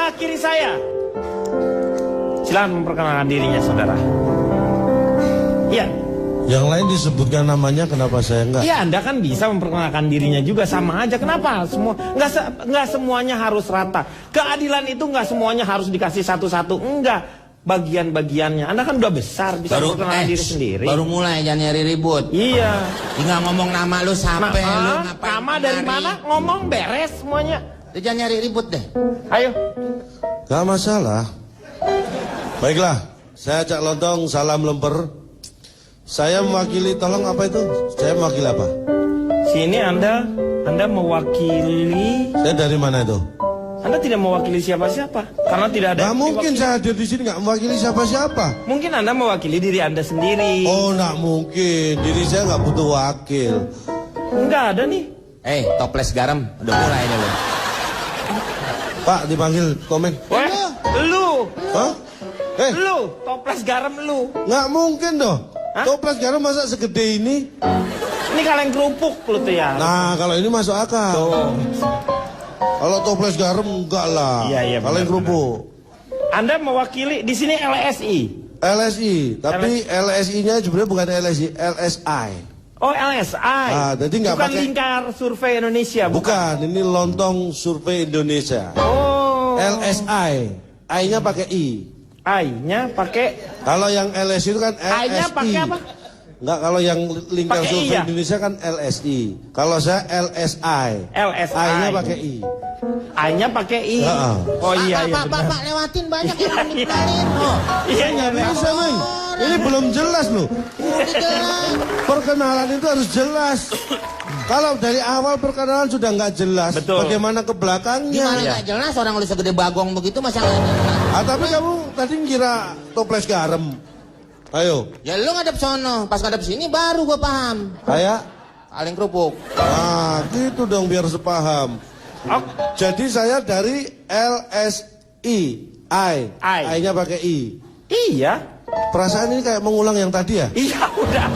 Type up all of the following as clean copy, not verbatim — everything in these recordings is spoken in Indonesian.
sebelah kiri saya. Silakan memperkenalkan dirinya, saudara. Iya. Yang lain disebutkan namanya, kenapa saya enggak? Iya, Anda kan bisa memperkenalkan dirinya juga, sama aja. Kenapa? Nggak semuanya harus rata. Keadilan itu nggak semuanya harus dikasih satu-satu. Enggak. Bagian-bagiannya. Anda kan udah besar, bisa memperkenalkan diri sendiri. Baru mulai, jangan nyari ribut. Iya. Tinggal ngomong nama lu sampai lu ngapain. Nama dari mana? Ngomong beres semuanya. Jangan nyari ribut deh. Ayo. Gak masalah. Baiklah, saya Cak Lontong, salam lemper. Saya mewakili, tolong apa itu? Saya mewakili apa? Sini Anda mewakili. Saya dari mana itu? Anda tidak mewakili siapa-siapa. Karena tidak ada. Gak mungkin saya hadir di sini gak mewakili siapa-siapa. Mungkin Anda mewakili diri Anda sendiri. Oh, gak mungkin. Diri saya gak butuh wakil. Enggak ada nih. Toples garam udah mulai deh lu. Pak, dipanggil komen. Weh, lu. Hah? Lu, toples garam lu. Gak mungkin dong. Hah? Toples garam masa segede ini? Ini kaleng kerupuk lu tuh ya. Nah, kalau ini masuk akal. Tuh. Kalau toples garam enggak lah. Iya, kaleng kerupuk. Anda mewakili di sini LSI. LSI, tapi LSI-nya sebenarnya bukan LSI, LSI. Oh, LSI. Ah, jadi nggak bukan pakai Lingkar Survei Indonesia, bukan, ini Lontong Survei Indonesia. Oh. LSI, I-nya pakai I. I-nya pakai. Kalau yang LSI itu kan LSI. I-nya pakai apa? Enggak, kalau yang Lingkar Pakai I Survei ya? Indonesia kan LSI. Kalau saya LSI. LSI. I-nya pakai I. I-nya pakai I. Oh iya iya benar. Pak, lewatin banyak yang meninggalin. Iya Nggak bisa, Ming. Ini belum jelas loh. Perkenalan itu harus jelas. Kalau dari awal perkenalan sudah nggak jelas, betul. Bagaimana ke belakangnya? Gimana nggak jelas orang lu segede bagong begitu masa nggak jelas? Tapi kamu tadi ngira toples garam. Ayo. Ya lu ngadep sono, pas ngadep sini baru gua paham. Kayak? Kaleng kerupuk. Ah, gitu dong biar sepaham. Oh. Jadi saya dari LSI, I-nya pakai I. Iya. Perasaan ini kayak mengulang yang tadi ya? Iya, udah.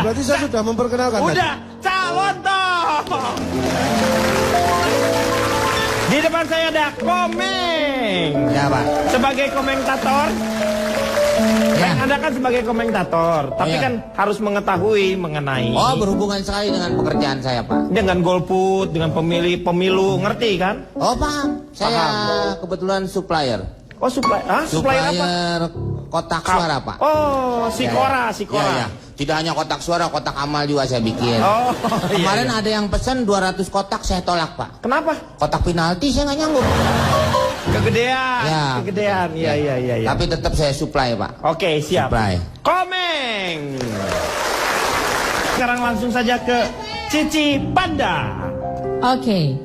Berarti saya sudah memperkenalkan. Udah, calon toh. Di depan saya ada Komeng. Ya, Pak. Sebagai komentator. Ya. Anda kan sebagai komentator, tapi Iya. kan harus mengetahui mengenai. Oh, berhubungan sekali dengan pekerjaan saya, Pak. Dengan golput, dengan pemilu, ngerti kan? Oh, paham. Saya kebetulan supplier. Oh, supplier apa? Supplier kotak suara, Pak. Oh, Sikora. Ya. Tidak hanya kotak suara, kotak amal juga saya bikin. Oh, Kemarin iya. ada yang pesen 200 kotak, saya tolak, Pak. Kenapa? Kotak penalti saya nggak nyanggup. Kegedean. Ya. Kegedean. Iya. Tapi tetap saya supply, Pak. Oke, siap. Supply. Komeng. Sekarang langsung saja ke Cici Panda. Oke.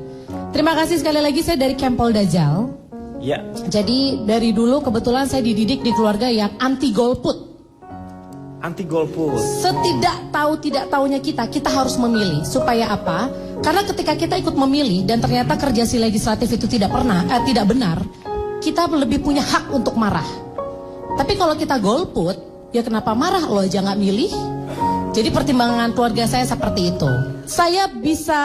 Terima kasih sekali lagi, saya dari Kempol Dajal. Ya. Jadi dari dulu kebetulan saya dididik di keluarga yang anti golput. Anti golput. Setidak tahu tidak taunya kita harus memilih. Supaya apa? Karena ketika kita ikut memilih dan ternyata kerja si legislatif itu tidak benar, kita lebih punya hak untuk marah. Tapi kalau kita golput, ya kenapa marah? Lo aja nggak milih. Jadi pertimbangan keluarga saya seperti itu. Saya bisa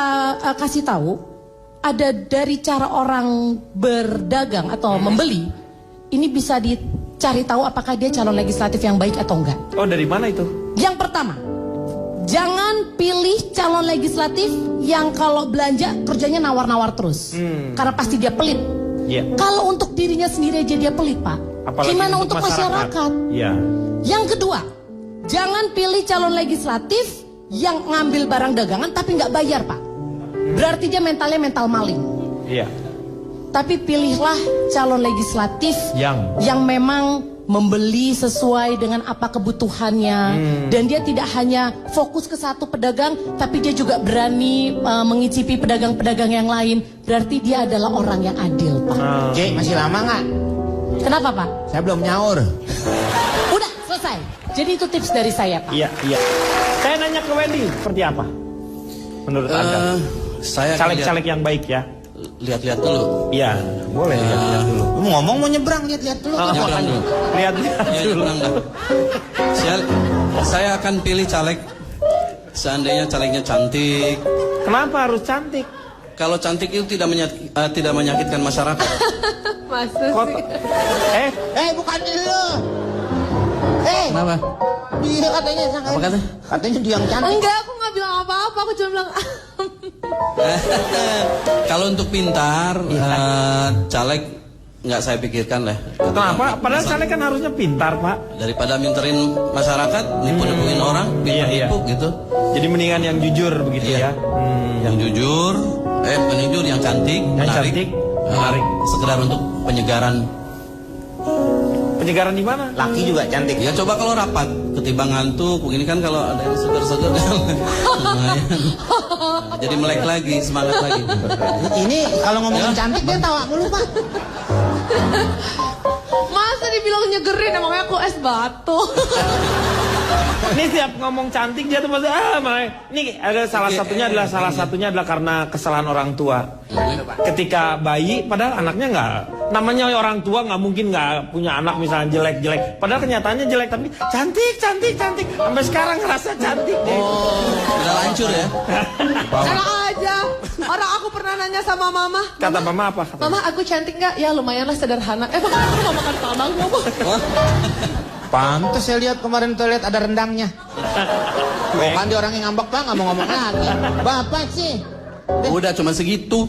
kasih tahu, ada dari cara orang berdagang atau membeli, ini bisa dicari tahu apakah dia calon legislatif yang baik atau enggak. Oh, dari mana itu? Yang pertama, jangan pilih calon legislatif yang kalau belanja kerjanya nawar-nawar terus. Karena pasti dia pelit. Iya. Kalau untuk dirinya sendiri aja dia pelit, Pak. Apalagi Gimana untuk masyarakat? Iya. Yang kedua, jangan pilih calon legislatif yang ngambil barang dagangan tapi nggak bayar, Pak. Berarti dia mentalnya mental maling. Iya. Tapi pilihlah calon legislatif yang memang membeli sesuai dengan apa kebutuhannya. Dan dia tidak hanya fokus ke satu pedagang, tapi dia juga berani mengicipi pedagang-pedagang yang lain. Berarti dia adalah orang yang adil, Pak. J, masih lama nggak? Kenapa, Pak? Saya belum nyaur. Udah, selesai. Jadi itu tips dari saya, Pak. Iya. Saya nanya ke Wendy, seperti apa? Menurut Anda? Saya Caleg-caleg yang baik ya? lihat-lihat dulu. Iya, boleh lihat dulu. Ngomong mau nyebrang, lihat-lihat dulu. Nyebrang dulu. Lihat-lihat Ya, dulu. nyebrang dulu. Saya akan pilih caleg seandainya calegnya cantik. Kenapa harus cantik? Kalau cantik itu tidak menyakitkan masyarakat. Masa sih? Bukan lu. Kenapa? Dia katanya sangat. Apa kata? Katanya dia yang cantik. Enggak, aku nggak bilang apa-apa. Aku cuma bilang Kalau untuk pintar, caleg nggak saya pikirkan lah. Kenapa? Padahal caleg kan harusnya pintar, Pak. Daripada minterin masyarakat, nipu-nipuin orang, nipu gitu. Jadi mendingan yang jujur begitu Iya. ya. Yang jujur, bukan jujur, yang cantik, menarik. cantik, menarik. Sekedar untuk penyegaran. Penyegaran di mana? Laki juga cantik. Ya coba kalau rapat, ketimbang ngantuk, begini kan kalau ada yang seger-seger kan lumayan. Nah, jadi melek lagi, semangat lagi. Ini kalau ngomongin cantik dia tawa mulu, Pak. masa dibilang nyegerin, emangnya aku es batu. Ini setiap ngomong cantik dia tuh pasti ini ada salah satunya adalah karena kesalahan orang tua. Ketika bayi, padahal anaknya nggak, namanya orang tua nggak mungkin nggak punya anak misalnya jelek. Padahal kenyataannya jelek tapi cantik. Sampai sekarang ngerasa cantik deh. Udah hancur ya. Enak aja. Orang aku pernah nanya sama mama. Kata mama apa? Mama, aku cantik nggak? Ya lumayan lah, sederhana. Bahkan aku nggak makan padang, mama. Pantes saya lihat kemarin toilet ada rendangnya. Bukan dia orang yang ngambek, Pak, nggak mau ngomong lagi. Bapak sih. Udah cuma segitu.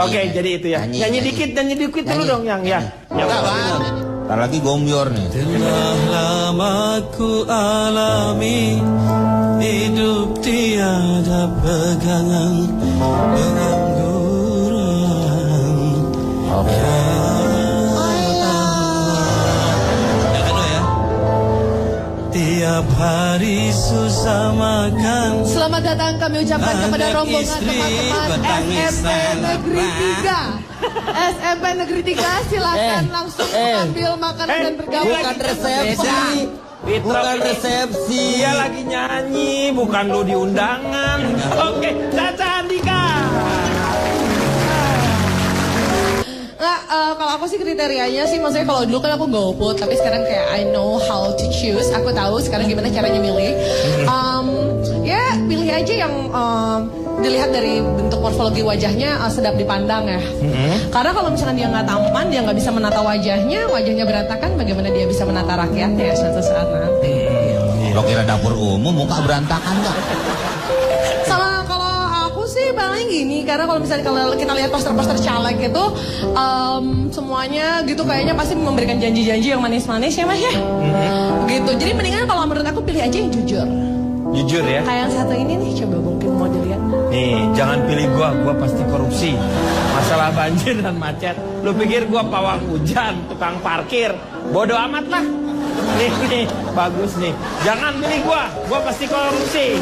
Oke, jadi itu ya. Nyanyi dikit dulu dong yang ya. Enggak, Bang. Ntar lagi gombior nih. Telah lama ku alami hidup tiada pegangan, pengangguran. Yang kedua ya. Tiap hari susah makan. Selamat datang kami ucapkan kepada Anak rombongan istri teman-teman bertangisan SMP Negeri 3. SMP Negeri 3 silakan langsung ambil makanan dan bergabung. Bukan resepsi. Bukan resepsi. Dia lagi nyanyi, bukan lu di undangan. Oke, Caca Andika. Nggak, kalau aku sih kriterianya sih, maksudnya kalau dulu kan aku golput, tapi sekarang kayak I know how to choose. Aku tahu sekarang gimana caranya milih. Ya pilih aja yang dilihat dari bentuk morfologi wajahnya sedap dipandang ya. Karena kalau misalkan dia nggak tampan, dia nggak bisa menata wajahnya berantakan, bagaimana dia bisa menata rakyatnya suatu saat nanti. Lo kira dapur umum, muka berantakan nggak? Sama kalau aku sih paling gini, karena kalau misalnya kalau kita lihat poster-poster caleg itu semuanya gitu kayaknya pasti memberikan janji-janji yang manis-manis ya Mas ya. Gitu. Jadi mendingan kalau menurut aku pilih aja yang jujur. Jujur ya. Kayak yang satu ini nih, coba mungkin mau dilihat. Nih, jangan pilih gua pasti korupsi. Masalah banjir dan macet. Lu pikir gua pawang hujan, tukang parkir? Bodoh amat lah. Nih, bagus nih. Jangan pilih gua pasti korupsi.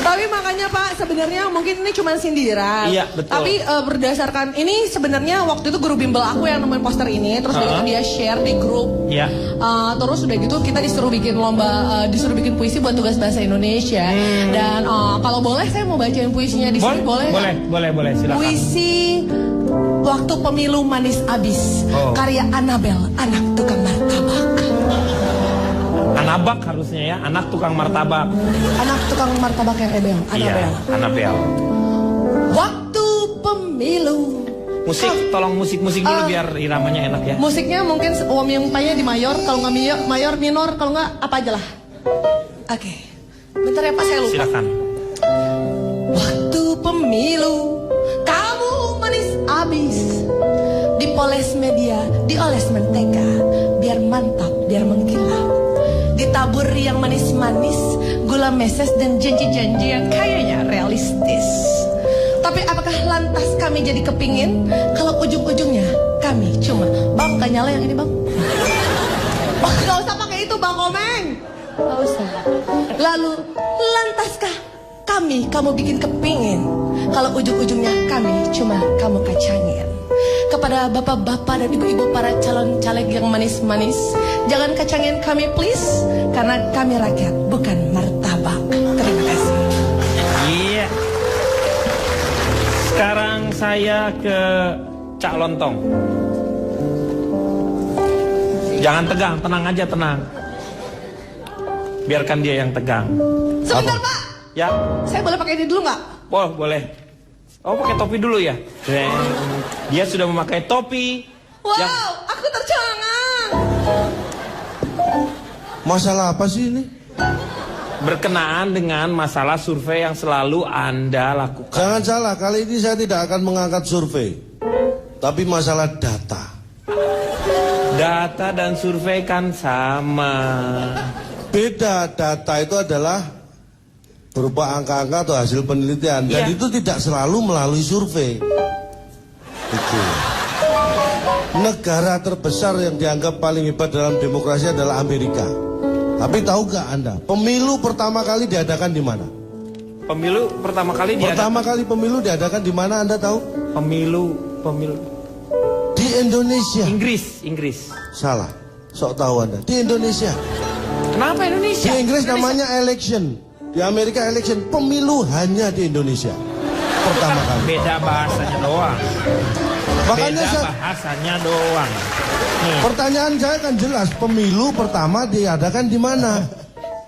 Tapi makanya Pak, sebenarnya mungkin ini cuma sindiran. Iya, betul. Tapi berdasarkan ini sebenarnya waktu itu guru bimbel aku yang nemuin poster ini, terus udah gitu dia share di grup. Iya. Terus udah gitu kita disuruh bikin lomba, disuruh bikin puisi buat tugas bahasa Indonesia. Dan kalau boleh saya mau bacain puisinya di sini, boleh? Boleh, silakan. Puisi Waktu Pemilu Manis Abis, karya Anabel, anak tukang martabak. Anabak harusnya ya, anak tukang martabak. Anak tukang martabak yang Anabel. Iya, Anabel. Waktu pemilu. Musik, tolong musik dulu biar iramanya enak ya. Musiknya mungkin minta di mayor, kalau nggak mayor minor, kalau nggak apa aja lah. Oke. Bentar ya Pak, saya lupa. Silakan. Waktu pemilu, kamu manis abis. Dipoles media, dioles mentega, biar mantap, biar mengkilap. Ditabur yang manis-manis, gula meses dan janji-janji yang kayaknya realistis. Tapi apakah lantas kami jadi kepingin kalau ujung-ujungnya kami cuma bang, gak nyala yang ini bang? Oh, gak usah pakai itu Bang Komeng. Gak usah. Lalu lantaskah kamu bikin kepingin kalau ujung-ujungnya kami cuma kamu kacangin? Kepada bapak-bapak dan ibu-ibu para calon caleg yang manis-manis, jangan kacangin kami please, karena kami rakyat bukan martabak. Terima kasih. Iya. Sekarang saya ke Cak Lontong. Jangan tegang, tenang aja, tenang. Biarkan dia yang tegang. Sebentar Pak, Ya, saya boleh pakai ini dulu nggak? boleh. Oh, pakai topi dulu ya? Dia sudah memakai topi. Wow, Yang- aku tercengang. Masalah apa sih ini? Berkenaan dengan masalah survei yang selalu Anda lakukan. Jangan salah, kali ini saya tidak akan mengangkat survei. Tapi masalah data. Data dan survei kan sama. Beda, data itu adalah berupa angka-angka atau hasil penelitian. Dan Iya. itu tidak selalu melalui survei. Itu. Negara terbesar yang dianggap paling hebat dalam demokrasi adalah Amerika. Tapi tahu gak Anda, pemilu pertama kali diadakan di mana? Pemilu pertama kali dia Pertama kali pemilu diadakan di mana Anda tahu? pemilu Di Indonesia. Inggris. Salah, sok tahu Anda. Di Indonesia. Kenapa Indonesia? Di Inggris namanya election. Di Amerika election. Pemilu hanya di Indonesia. Pertama kali. Beda bahasanya doang. Makanya Beda saya, bahasanya doang. Nih, pertanyaan saya kan jelas. Pemilu pertama diadakan di mana?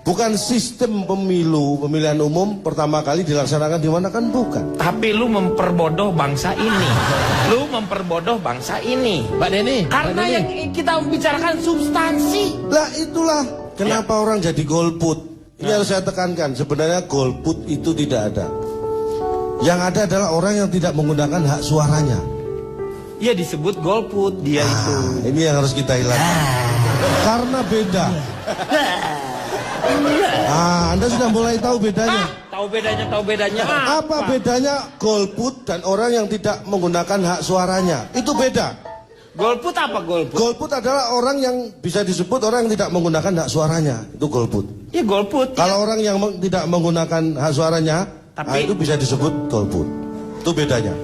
Bukan sistem pemilu, pemilihan umum pertama kali dilaksanakan di mana, kan bukan. tapi lu memperbodoh bangsa ini. Lu memperbodoh bangsa ini. Mbak Deni. Karena yang kita bicarakan substansi. Lah itulah kenapa orang jadi golput. Ini harus saya tekankan. Sebenarnya golput itu tidak ada. Yang ada adalah orang yang tidak menggunakan hak suaranya. Ya disebut golput dia itu. Ini yang harus kita hilangkan. Karena beda. Anda sudah mulai tahu bedanya. Tahu bedanya. Apa bedanya golput dan orang yang tidak menggunakan hak suaranya? Itu beda. Golput apa golput? Golput adalah orang yang bisa disebut orang yang tidak menggunakan hak suaranya. Itu golput. Ya golput. Kalau orang yang tidak menggunakan hak suaranya, Tapi- itu bisa disebut golput. Itu bedanya.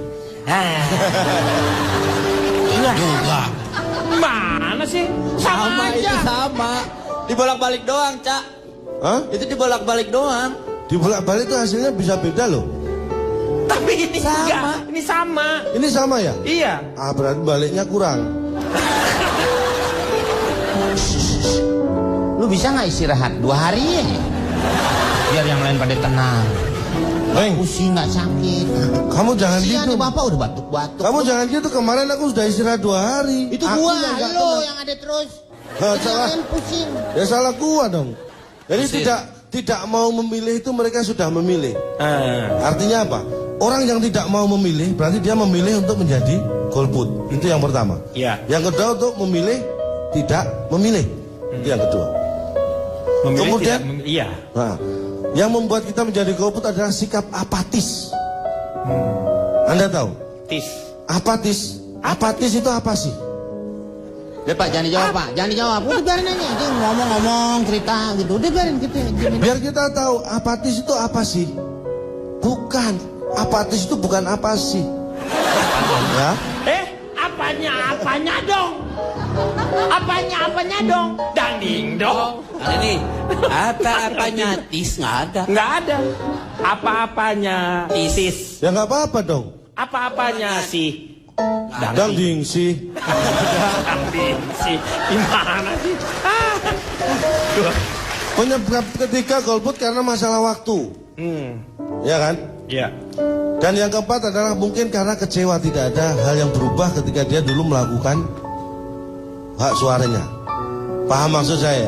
Juga. Mana sih? Sama Itu aja. sama. Dibolak-balik doang, Cak. Hah? Itu dibolak-balik doang. Dibolak-balik itu hasilnya bisa beda loh. Tapi ini Sama. enggak. Ini sama. Ini sama ya? Iya. Berarti baliknya kurang. Lu bisa nggak istirahat 2 hari ya? Biar yang lain pada tenang. Neng, Pusing nggak sakit. kamu jangan Kasihan gitu. nih bapak udah batuk-batuk. Kamu jangan gitu. Kemarin aku sudah istirahat 2 hari. Itu Aku gua, yang nggak lo tenang. yang ada terus. Hah, salah. Jangan pusing. Ya salah gua dong. Jadi Pusing. tidak mau memilih itu mereka sudah memilih. Ah. Artinya apa? Orang yang tidak mau memilih berarti dia memilih untuk menjadi golput. Itu yang pertama. Iya. Yang kedua untuk memilih tidak memilih. Itu yang kedua. Memilih Kemudian- tidak memilih. Iya. Nah, yang membuat kita menjadi golput adalah sikap apatis. Anda tahu? Tis. Apatis. Apatis itu apa sih? Udah Pak, jangan dijawab Pak, jangan dijawab. Udah biarin aja, dia ngomong-ngomong cerita gitu. Udah biarin kita. Biar kita tahu apatis itu apa sih? Bukan. Apatis itu bukan apa sih? Ya. Apanya dong? Apanya dong? Danding dong. Nah, ini apa-apanya tis nggak ada. Nggak ada. Apa-apanya tis. Ya nggak apa-apa dong. Apa-apanya sih? Dangding sih. Danding sih. Gimana sih? Ah. Penyebab ketiga golput karena masalah waktu. Ya kan? Iya. Dan yang keempat adalah mungkin karena kecewa tidak ada hal yang berubah ketika dia dulu melakukan hak suaranya. Paham maksud saya?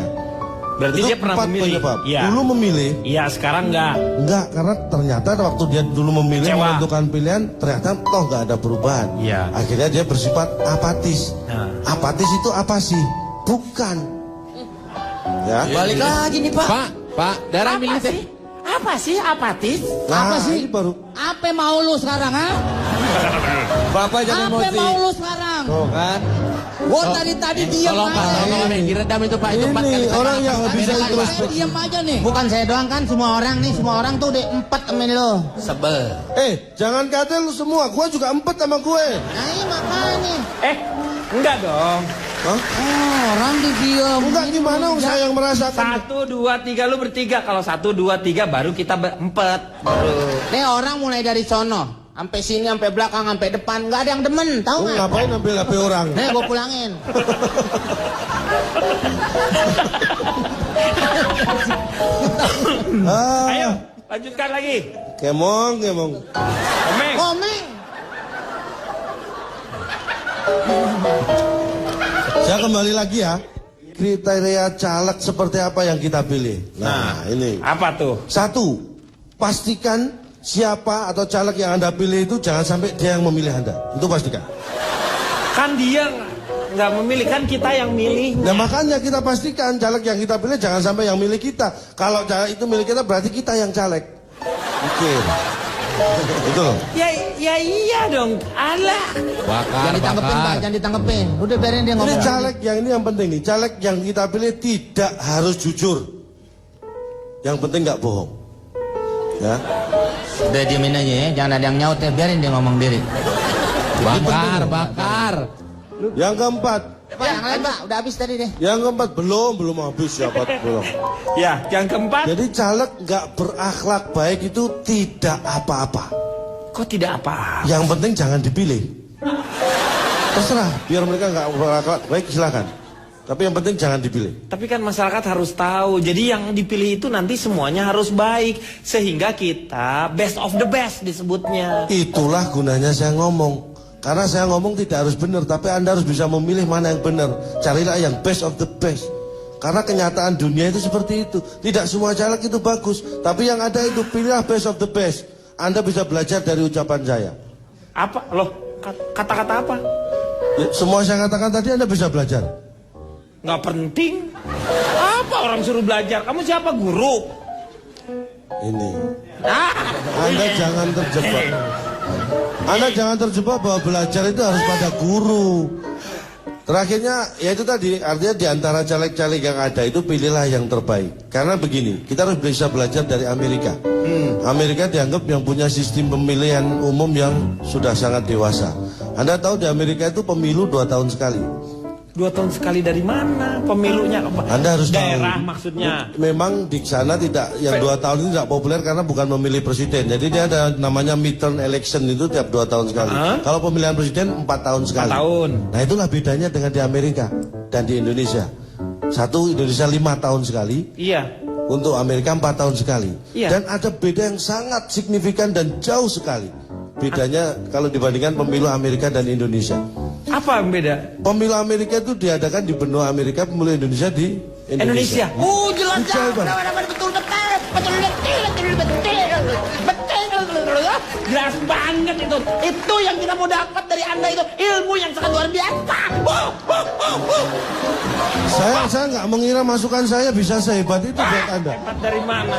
Berarti Itu dia pernah 4 memilih. penyebab. Iya. Dulu memilih, Iya, sekarang enggak. enggak, karena ternyata waktu dia dulu memilih Kecewa. menentukan pilihan, ternyata toh nggak ada perubahan. Iya. Akhirnya dia bersifat apatis. Nah. Apatis itu apa sih? Bukan. Ya. Balik lagi nih, Pak. Pak, darah milih teh. Apa sih apatis? Nah, Apa sih? ini baru. Apa mau lu sekarang, ha? Bapak jangan Apa emosi. mau lu sekarang? Tuh kan. Gua tadi diam Tolong Pak, aja. tolong nih. diredam itu Pak. Itu 4 kali. Ini orang yang Tapi bisa saya introspeksi. diam aja nih. Bukan saya doang kan, semua orang nih, semua orang tuh udah 4 temen lo. Sebel. Jangan kata lu semua, gua juga empet sama gue. Nah ini makanya. Enggak dong. Hah? Oh, orang diam. Enggak gimana saya yang merasakan. 1, 2, 3 lu bertiga. Kalau 1, 2, 3 baru kita berempat. Baru. Nih orang mulai dari sono, sampai sini, sampai belakang, sampai depan, nggak ada yang demen, tahu Lu nggak? ngapain ambil HP orang? Nih gua pulangin. Ah, Ayo, Lanjutkan lagi. Kemong. Komeng. Komeng. Saya kembali lagi ya. Kriteria caleg seperti apa yang kita pilih? Nah, ini. Apa tuh? Satu, pastikan siapa atau caleg yang Anda pilih itu jangan sampai dia yang memilih Anda. Itu pastikan. Kan dia nggak memilih, kan kita yang milih. Nah makanya kita pastikan caleg yang kita pilih jangan sampai yang milih kita. Kalau caleg itu milih kita berarti kita yang caleg. Mikir. Itu loh. Ya iya dong. Alah. Jangan ditanggepin Pak, jangan ditanggepin. Udah biarin dia Ini ngomong. caleg yang ini yang penting nih. Caleg yang kita pilih tidak harus jujur. Yang penting nggak bohong. Ya. Udah diemin aja ya, jangan ada yang nyaut ya, biarin dia ngomong diri. Bakar. Yang keempat. Pak, yang lain Pak, udah habis tadi deh. Yang keempat belum habis siapa belum. Ya, yang keempat. Jadi caleg nggak berakhlak baik itu tidak apa-apa. Kok tidak apa? Yang penting jangan dipilih. Terserah, biar mereka nggak berakhlak baik silakan. Tapi yang penting jangan dipilih. Tapi kan masyarakat harus tahu. Jadi yang dipilih itu nanti semuanya harus baik. Sehingga kita best of the best disebutnya. Itulah gunanya saya ngomong. Karena saya ngomong tidak harus benar, tapi Anda harus bisa memilih mana yang benar. Carilah yang best of the best. Karena kenyataan dunia itu seperti itu. Tidak semua caleg itu bagus, tapi yang ada itu pilihlah best of the best. Anda bisa belajar dari ucapan saya. Apa? Loh, kata-kata apa? Ya, semua saya katakan tadi Anda bisa belajar. Nggak penting. Apa orang suruh belajar? Kamu siapa, guru? Ini. Anda jangan terjebak. Anda jangan terjebak bahwa belajar itu harus pada guru. Terakhirnya, ya itu tadi, artinya di antara caleg-caleg yang ada itu pilihlah yang terbaik. Karena begini, kita harus bisa belajar dari Amerika. Amerika dianggap yang punya sistem pemilihan umum yang sudah sangat dewasa. Anda tahu di Amerika itu pemilu 2 tahun sekali. 2 tahun sekali dari mana pemilunya? Anda harus daerah tahu. maksudnya. Memang di sana tidak, yang 2 tahun ini tidak populer karena bukan memilih presiden. Jadi dia ada namanya midterm election itu tiap 2 tahun sekali. Kalau pemilihan presiden 4 tahun sekali. 4 tahun. Nah itulah bedanya dengan di Amerika dan di Indonesia. Satu Indonesia 5 tahun sekali. Iya. Untuk Amerika 4 tahun sekali. Iya. Dan ada beda yang sangat signifikan dan jauh sekali. Bedanya kalau dibandingkan pemilu Amerika dan Indonesia. Apa yang beda? Pemilu Amerika itu diadakan di benua Amerika, pemilu Indonesia di Indonesia. Jelas Jauh banget. betul. Jelas banget itu. Itu yang kita mau dapat dari Anda itu. Ilmu yang sangat luar biasa. Saya nggak mengira masukan saya bisa sehebat itu buat Anda. Hebat dari mana?